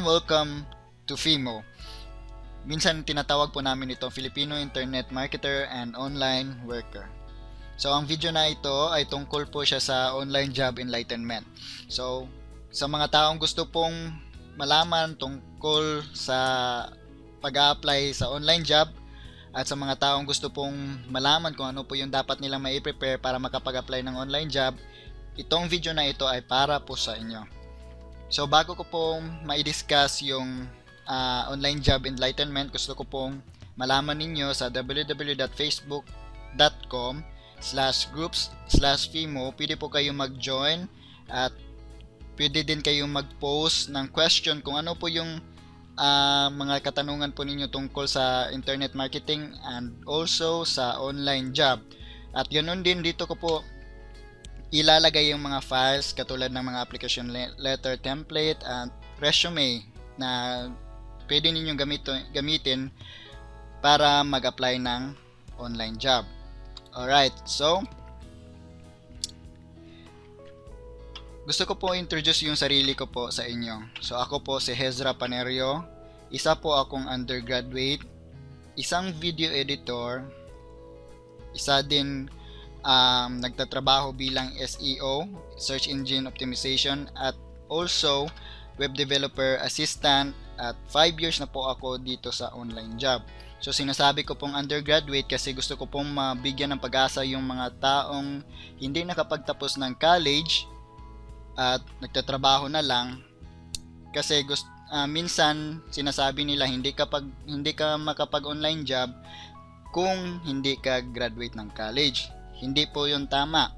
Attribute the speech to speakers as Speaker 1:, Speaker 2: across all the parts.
Speaker 1: welcome to FIMO. Minsan tinatawag po namin itong Filipino Internet Marketer and Online Worker. So ang video na ito ay tungkol po siya sa online job enlightenment. So sa mga taong gusto pong malaman tungkol sa pag-a-apply sa online job at sa mga taong gusto pong malaman kung ano po yung dapat nilang mai-prepare para makapag-apply ng online job, itong video na ito ay para po sa inyo. So bago ko pong mai-discuss yung online job enlightenment, gusto ko pong malaman ninyo sa www.facebook.com/groups/FIMO. Pwede po kayong mag-join at pwede din kayong mag-post ng question kung ano po yung mga katanungan po ninyo tungkol sa internet marketing and also sa online job. At ganoon din, dito ko po ilalagay yung mga files katulad ng mga application letter template at resume na pwede ninyong gamitin para mag-apply ng online job. Alright, so gusto ko po introduce yung sarili ko po sa inyo. So ako po si Hezra Panerio, isa po akong undergraduate, isang video editor, isa din nagtatrabaho bilang SEO, Search Engine Optimization, at also web developer assistant, at 5 years na po ako dito sa online job. So sinasabi ko pong undergraduate kasi gusto ko pong mabigyan ng pag-asa yung mga taong hindi nakapagtapos ng college at nagtatrabaho na lang, kasi minsan sinasabi nila hindi ka makapag online job kung hindi ka graduate ng college. Hindi po yun tama.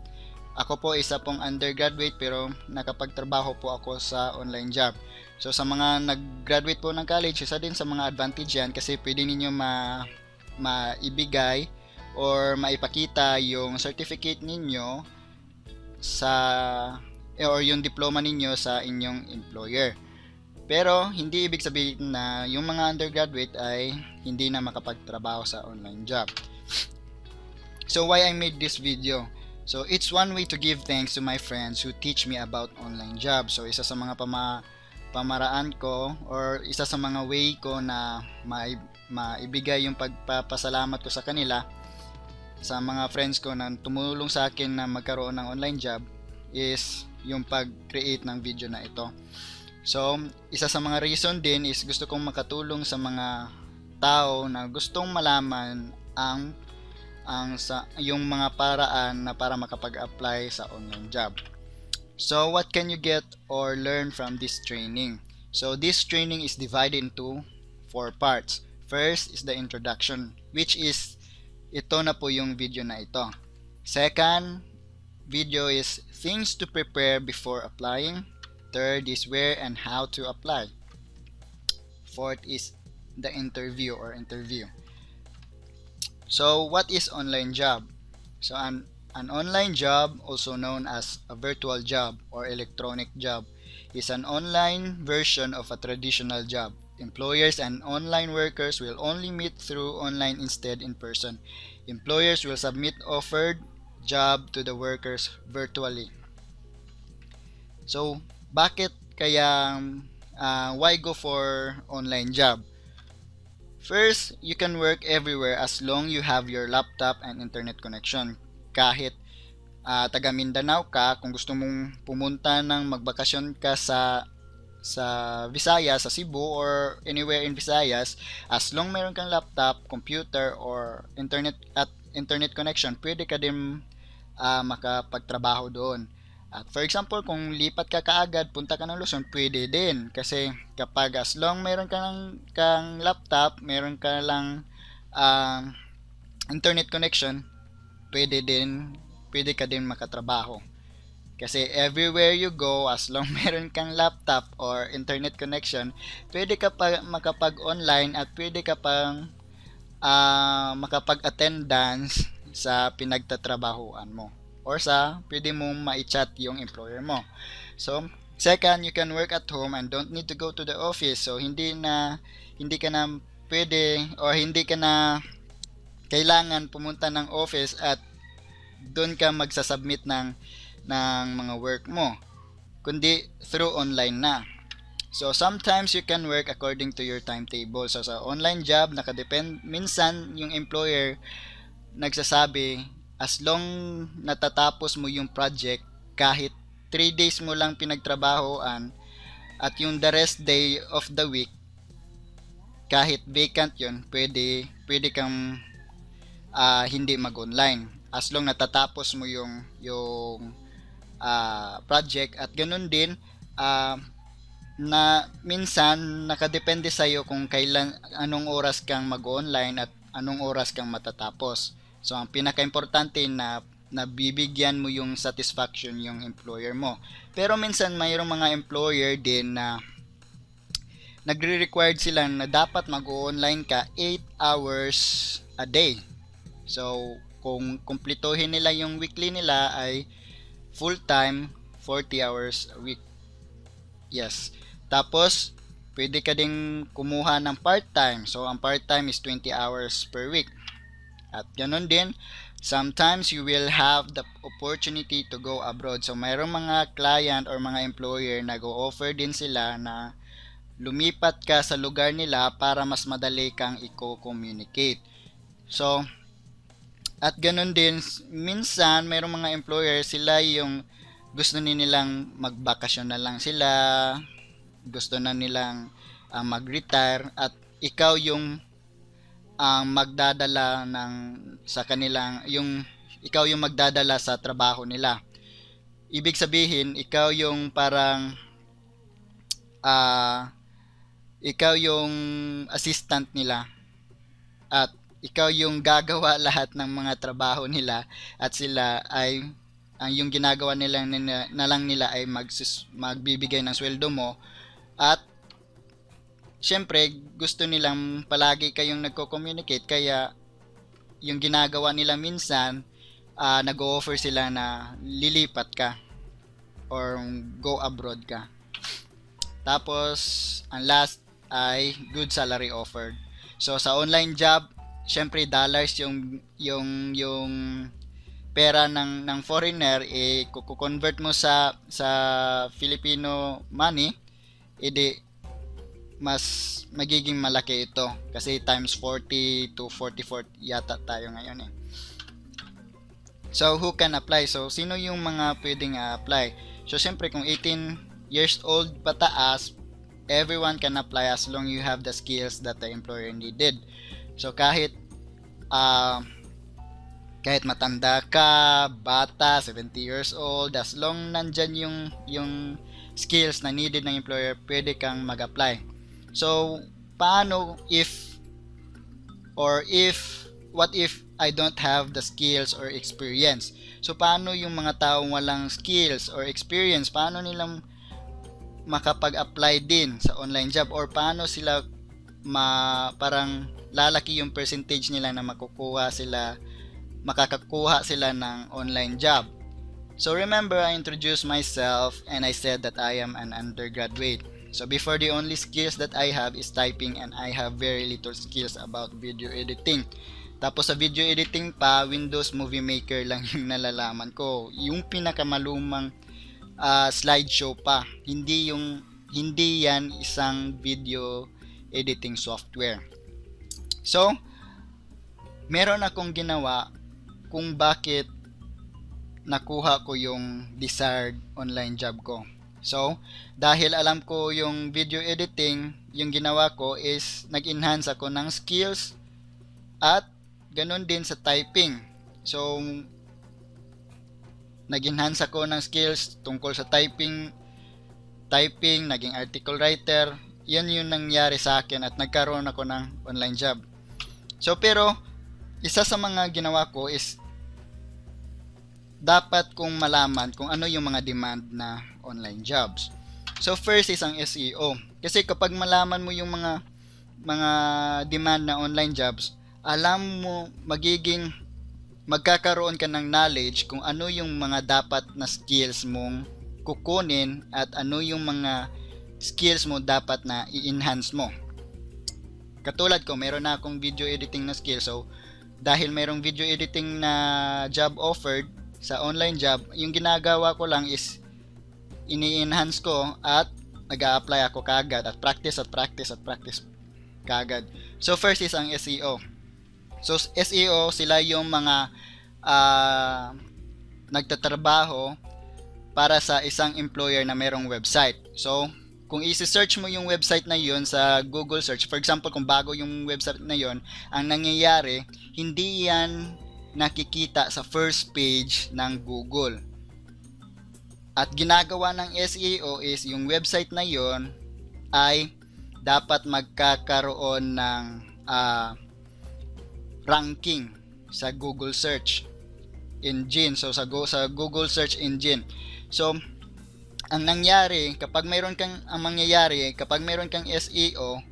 Speaker 1: Ako po isa pong undergraduate pero nakapagtrabaho po ako sa online job. So sa mga nag-graduate po ng college, isa din sa mga advantage yan kasi pwede ninyo maibigay or maipakita yung certificate ninyo or yung diploma ninyo sa inyong employer. Pero hindi ibig sabihin na yung mga undergraduate ay hindi na makapagtrabaho sa online job. So why I made this video? So it's one way to give thanks to my friends who teach me about online job. So isa sa mga pamaraan ko or isa sa mga way ko na maibigay yung pagpapasalamat ko sa kanila, sa mga friends ko na tumulong sa akin na magkaroon ng online job, is yung pag-create ng video na ito. So isa sa mga reason din is gusto kong makatulong sa mga tao na gustong malaman yung mga paraan na para makapag-apply sa online job. So what can you get or learn from this training? So this training is divided into 4 parts. First is the introduction, which is ito na po yung video na ito. Second video is things to prepare before applying. Third is where and how to apply. Fourth is the interview. So what is online job? So an online job, also known as a virtual job or electronic job, is an online version of a traditional job. Employers and online workers will only meet through online instead in person. Employers will submit offered job to the workers virtually. So bakit kaya why go for online job? First, you can work everywhere as long you have your laptop and internet connection. Kahit taga Mindanao ka, kung gusto mong pumunta ng magbakasyon ka sa Visayas, sa Cebu or anywhere in Visayas, as long meron kang laptop, computer or internet connection, pwede ka din makapagtrabaho doon. At for example, kung lipat ka kaagad, punta ka ng Luzon, pwede din. Kasi kapag as long meron kang laptop, meron ka lang internet connection, pwede ka din makatrabaho. Kasi everywhere you go, as long meron kang laptop or internet connection, pwede ka pa makapag-online at pwede ka pang makapag-attendance sa pinagtatrabahuan mo. Or pwede mong ma-chat yung employer mo. So, second, you can work at home and don't need to go to the office. So, hindi ka na pwede or hindi ka na kailangan pumunta ng office at doon ka magsasubmit ng mga work mo, kundi through online na. So sometimes you can work according to your timetable. So sa online job, minsan yung employer nagsasabi, as long natatapos mo yung project, kahit 3 days mo lang pinagtrabahoan, at yung the rest day of the week, kahit vacant yun, pwede kang hindi mag-online. As long natatapos mo yung project, at ganun din, na minsan nakadepende sa iyo kung anong oras kang mag-online at anong oras kang matatapos. So ang pinaka-importante na nabibigyan mo yung satisfaction yung employer mo. Pero minsan mayroong mga employer din na nagre-required sila na dapat mag-online ka 8 hours a day. So kung kumplituhin nila yung weekly nila ay full-time 40 hours a week. Yes. Tapos, pwede ka ding kumuha ng part-time. So, ang part-time is 20 hours per week. At ganun din, sometimes you will have the opportunity to go abroad. So, mayroong mga client or mga employer na go-offer din sila na lumipat ka sa lugar nila para mas madali kang i-communicate. So, at ganun din, minsan mayroong mga employer, sila yung gusto nilang magbakasyon na lang sila, gusto na nilang mag-retire, at ikaw yung magdadala sa kanilang, ikaw yung magdadala sa trabaho nila. Ibig sabihin, ikaw yung parang ikaw yung assistant nila, at ikaw yung gagawa lahat ng mga trabaho nila, at sila ay yung ginagawa nila na lang nila ay magbibigay ng sweldo mo. At syempre gusto nilang palagi kayong nagko-communicate, kaya yung ginagawa nila minsan, nag-o-offer sila na lilipat ka or go abroad ka. Tapos ang last ay good salary offered. So sa online job, syempre dollars yung pera ng foreigner, kuko-convert mo sa Filipino money, edi mas magiging malaki ito kasi times 40 to 44 yata tayo ngayon . So who can apply? So sino yung mga pwedeng apply? So syempre kung 18 years old pataas, everyone can apply as long you have the skills that the employer needed. So kahit matanda ka, bata, 70 years old, as long nandyan yung skills na needed ng employer, pwede kang mag-apply. So, paano what if I don't have the skills or experience? So, paano yung mga taong walang skills or experience, paano nilang makapag-apply din sa online job, or paano sila parang lalaki yung percentage nila na makakakuha sila ng online job? So remember, I introduced myself and I said that I am an undergraduate. So before, the only skills that I have is typing, and I have very little skills about video editing. Tapos sa video editing pa, Windows Movie Maker lang yung nalalaman ko. Yung pinakamalumang slideshow pa. Hindi yan isang video editing software. So, meron akong ginawa kung bakit nakuha ko yung desired online job ko. So, dahil alam ko yung video editing, yung ginawa ko is nag-enhance ako ng skills, at ganun din sa typing. So, nag-enhance ako ng skills tungkol sa typing, naging article writer. Yan yung nangyari sa akin at nagkaroon ako ng online job. So, pero isa sa mga ginawa ko is dapat kong malaman kung ano yung mga demand na online jobs. So first is ang SEO. Kasi kapag malaman mo yung mga demand na online jobs, alam mo, magkakaroon ka ng knowledge kung ano yung mga dapat na skills mong kukunin at ano yung mga skills mo dapat na i-enhance mo. Katulad ko, meron na akong video editing na skill. So dahil merong video editing na job offered sa online job, yung ginagawa ko lang is ini-enhance ko at nag-a-apply ako kagad at practice kagad. So first is ang SEO. So SEO, sila yung mga nagtatrabaho para sa isang employer na merong website. So kung isi-search mo yung website na yun sa Google search, for example, kung bago yung website na yun, ang nangyayari, hindi yan nakikita sa first page ng Google. At ginagawa ng SEO is yung website na yun ay dapat magkakaroon ng ranking sa Google search engine. So sa Google search engine. So ang mangyayari kapag mayroon kang SEO,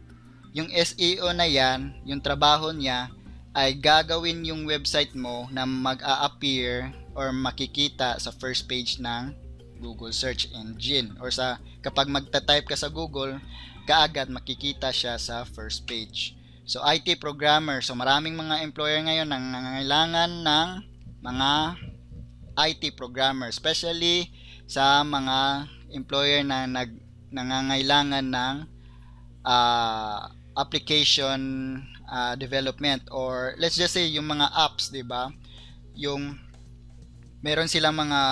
Speaker 1: yung SEO na yan, yung trabaho niya ay gagawin yung website mo na mag-a-appear or makikita sa first page ng Google search engine, or sa kapag magta-type ka sa Google, kaagad makikita siya sa first page. So IT programmer, so maraming mga employer ngayon nang nangangailangan ng mga IT programmer, especially sa mga employer na nangangailangan ng application development, or let's just say yung mga apps, 'di ba? Yung meron silang mga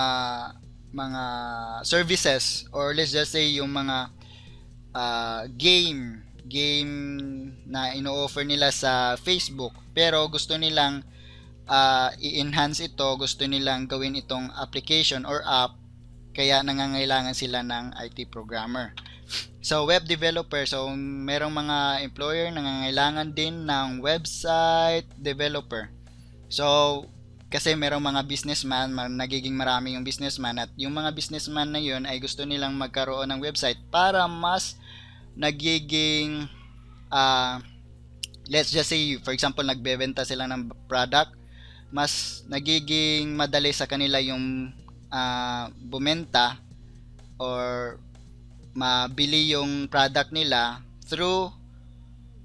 Speaker 1: services, or let's just say yung mga game na ino-offer nila sa Facebook, pero gusto nilang i-enhance ito, gusto nilang gawin itong application or app, kaya nangangailangan sila ng IT programmer. So web developer, so merong mga employer nangangailangan din ng website developer. So kasi merong mga businessman, nagiging marami yung businessman, at yung mga businessman na yun ay gusto nilang magkaroon ng website para mas nagiging let's just say for example nagbebenta sila ng product, mas nagiging madali sa kanila yung bumenta or mabili yung product nila through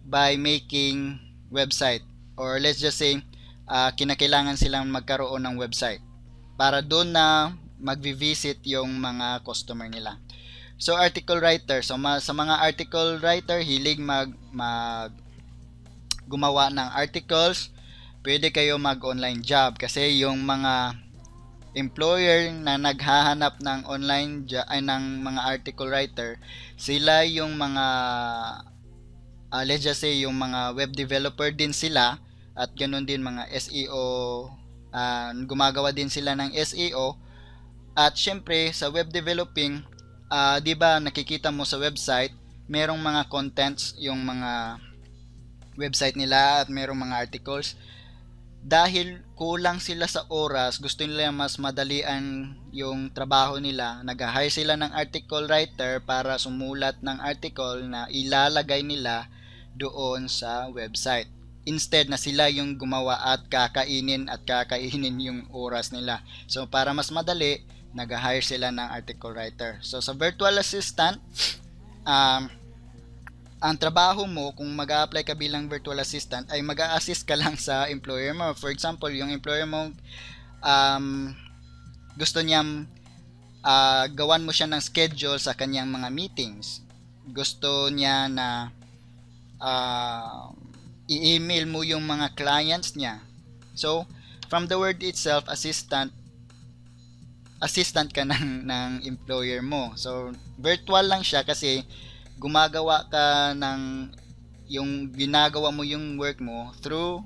Speaker 1: by making website, or let's just say kinakailangan silang magkaroon ng website para doon na magvi-visit yung mga customer nila. So article writer, so sa mga article writer hilig gumawa ng articles, pwede kayo mag-online job kasi yung mga employer na naghahanap ng online job ay ng mga article writer, sila yung mga let's just say yung mga web developer din sila, at ganoon din mga SEO, gumagawa din sila ng SEO. At syempre sa web developing, 'di ba nakikita mo sa website, merong mga contents yung mga website nila at merong mga articles. Dahil kulang sila sa oras, gusto nila mas madalian yung trabaho nila, nag-hire sila ng article writer para sumulat ng article na ilalagay nila doon sa website, instead na sila yung gumawa at kakainin yung oras nila. So para mas madali, nag-hire sila ng article writer. So sa virtual assistant, ang trabaho mo kung mag-a-apply ka bilang virtual assistant ay mag-a-assist ka lang sa employer mo. For example, yung employer mo gusto niyang gawan mo siya ng schedule sa kanyang mga meetings. Gusto niya na i-email mo yung mga clients niya. So, from the word itself, assistant ka ng employer mo. So, virtual lang siya kasi gumagawa ka ng yung ginagawa mo yung work mo through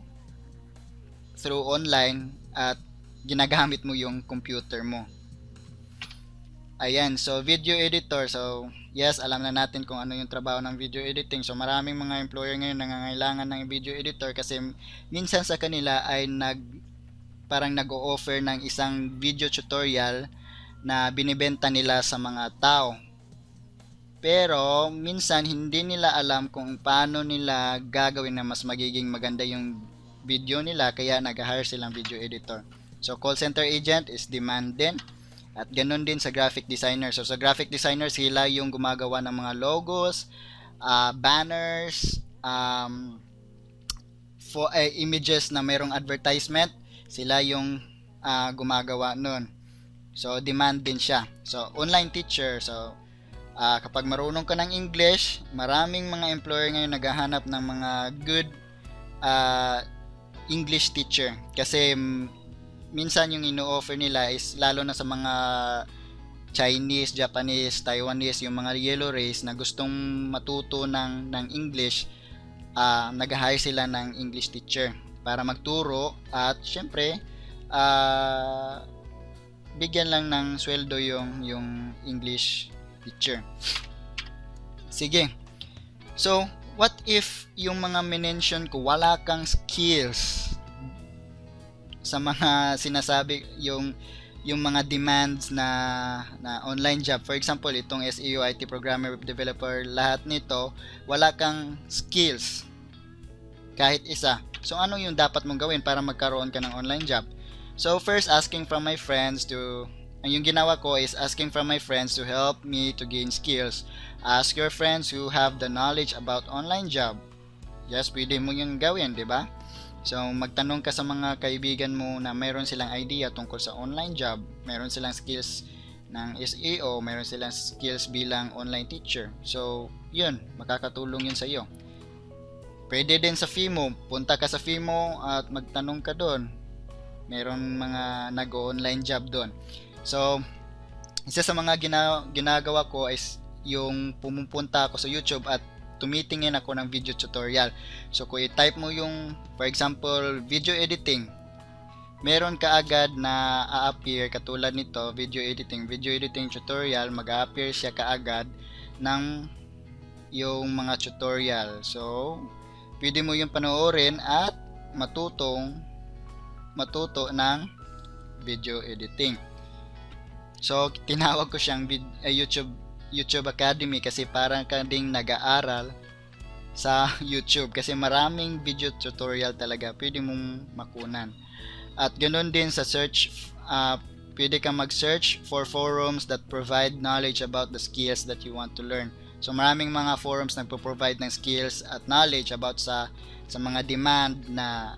Speaker 1: online, at ginagamit mo yung computer mo. Ayan, so video editor. So, yes, alam na natin kung ano yung trabaho ng video editing. So, maraming mga employer ngayon nangangailangan ng video editor kasi minsan sa kanila ay parang nag-o-offer ng isang video tutorial na binibenta nila sa mga tao. Pero minsan hindi nila alam kung paano nila gagawin na mas magiging maganda yung video nila, kaya nag-hire silang video editor. So call center agent is demand din, at ganun din sa graphic designer. So sa graphic designer, sila yung gumagawa ng mga logos, banners, for images na mayroong advertisement, sila yung gumagawa nun. So demand din siya. So online teacher, so Kapag marunong ka ng English, maraming mga employer ngayon naghahanap ng mga good uh, English teacher. Kasi minsan yung ino-offer nila is lalo na sa mga Chinese, Japanese, Taiwanese, yung mga yellow race na gustong matuto ng English, nag-hire sila ng English teacher para magturo at syempre bigyan lang ng sweldo yung English teacher. Sige. So, what if yung mga minention ko wala kang skills sa mga sinasabi yung mga demands na online job. For example, itong SEO, IT programmer, web developer, lahat nito wala kang skills kahit isa. So ano yung dapat mong gawin para magkaroon ka ng online job? So first, asking from my friends yung ginawa ko is asking from my friends to help me to gain skills. Ask your friends who have the knowledge about online job. Yes, pwede mo yung gawin, di ba? So magtanong ka sa mga kaibigan mo na mayroon silang idea tungkol sa online job, mayroon silang skills ng SEO, mayroon silang skills bilang online teacher. So yun, makakatulong yun sa iyo. Pwede din sa FIMO, punta ka sa FIMO at magtanong ka doon. Meron mga nag-online job doon. So, isa sa mga ginagawa ko is yung pumupunta ako sa YouTube at tumitingin ako ng video tutorial. So, kung i-type mo yung, for example, video editing, meron ka agad na a-appear katulad nito, video editing tutorial, mag-a-appear siya kaagad ng yung mga tutorial. So, pwede mo yung panoorin at matuto ng video editing. So, tinawag ko siyang YouTube Academy kasi parang ka ding nag-aaral sa YouTube kasi maraming video tutorial talaga pwede mong makunan. At ganoon din sa search, pwede kang mag-search for forums that provide knowledge about the skills that you want to learn. So maraming mga forums nagpo-provide ng skills at knowledge about sa mga demand na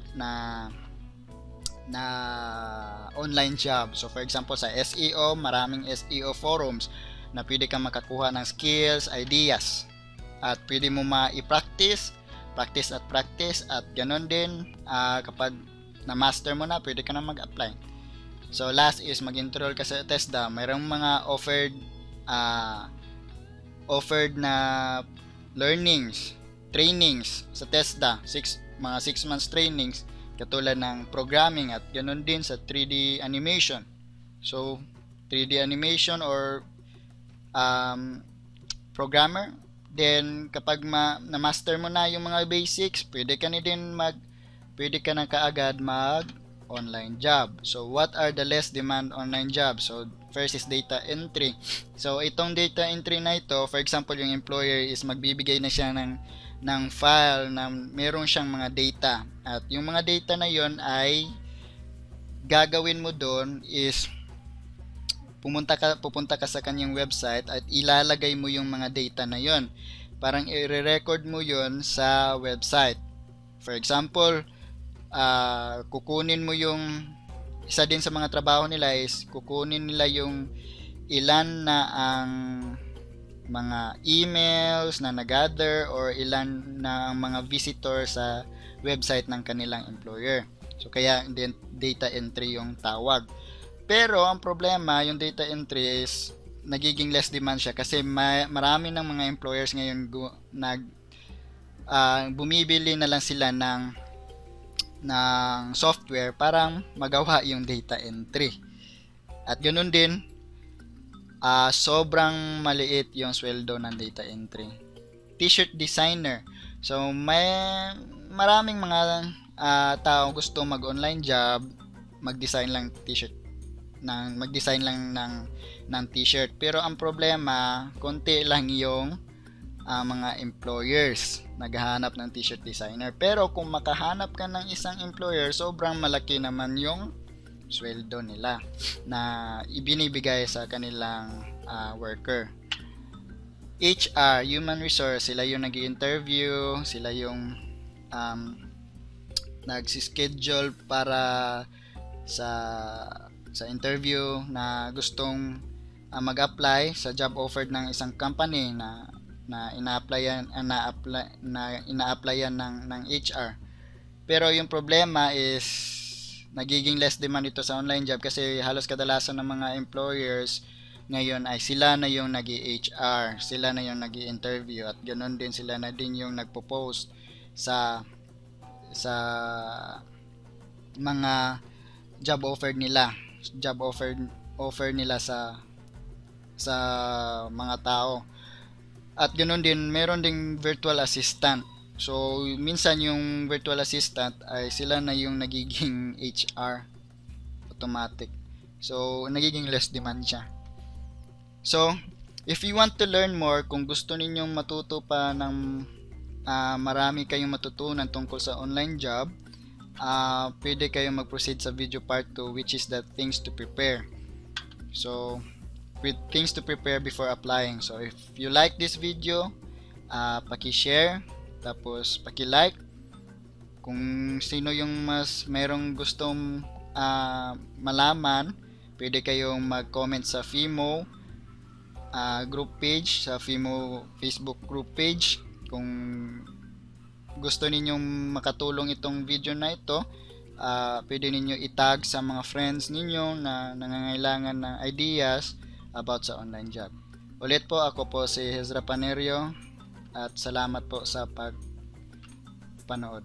Speaker 1: online job. So for example sa SEO, maraming SEO forums na pwede kang makakuha ng skills, ideas. At pwede mo ma-practice at ganoon din kapag na-master mo na, pwede ka na mag-apply. So last is mag-enroll ka sa TESDA. Mayroong mga offered na trainings sa TESDA, mga 6 months trainings katulad ng programming at ganoon din sa 3D animation. So 3D animation or programmer, then kapag na-master mo na yung mga basics, pwede ka na kaagad mag online job. So what are the less demand online jobs? So first is data entry. So itong data entry na ito, for example, yung employer is magbibigay na siya ng file na meron siyang mga data. At yung mga data na yon ay gagawin mo doon is pupunta ka sa kanyang website at ilalagay mo yung mga data na yon. Parang i-record mo yon sa website. For example, kukunin mo yung isa din sa mga trabaho nila is kukunin nila yung ilan na ang mga emails na nag-gather or ilan na ang mga visitor sa website ng kanilang employer. So kaya data entry yung tawag. Pero ang problema, yung data entry is nagiging less demand siya kasi marami ng mga employers ngayon bumibili na lang sila ng software para magawa yung data entry. At ganoon din, sobrang maliit yung sweldo ng data entry. T-shirt designer. So maraming mga tao gusto mag-online job, mag-design lang ng t-shirt. Pero ang problema, konti lang yung mga employers naghahanap ng t-shirt designer. Pero kung makahanap ka ng isang employer, sobrang malaki naman yung sweldo nila na ibinibigay sa kanilang worker. HR, human resource, sila yung nag-i-interview, sila yung nagsi-schedule para sa interview na gustong mag-apply sa job offered ng isang company na ina-applyan ng HR. Pero yung problema is nagiging less demand ito sa online job kasi halos kadalasan ng mga employers ngayon ay sila na yung nag-HR, sila na yung nag-interview at ganoon din sila na din yung nagpo-post sa mga job offer nila sa mga tao. At ganoon din meron ding virtual assistant. So minsan yung virtual assistant ay sila na yung nagiging HR automatic. So nagiging less demand siya. So if you want to learn more, kung gusto ninyong matuto pa ng marami kayong matutunan tungkol sa online job, pwede kayong mag-proceed sa video part 2, which is the things to prepare. So with things to prepare before applying. So if you like this video, paki-share, tapos paki-like. Kung sino yung mas merong gustong malaman, pwede kayong mag-comment sa FIMO group page, sa FIMO Facebook group page. Kung gusto ninyong makatulong itong video na ito, pwede ninyo itag sa mga friends ninyo na nangangailangan ng ideas about sa online job. Ulit po, ako po si Hezra Panerio at salamat po sa pagpanood.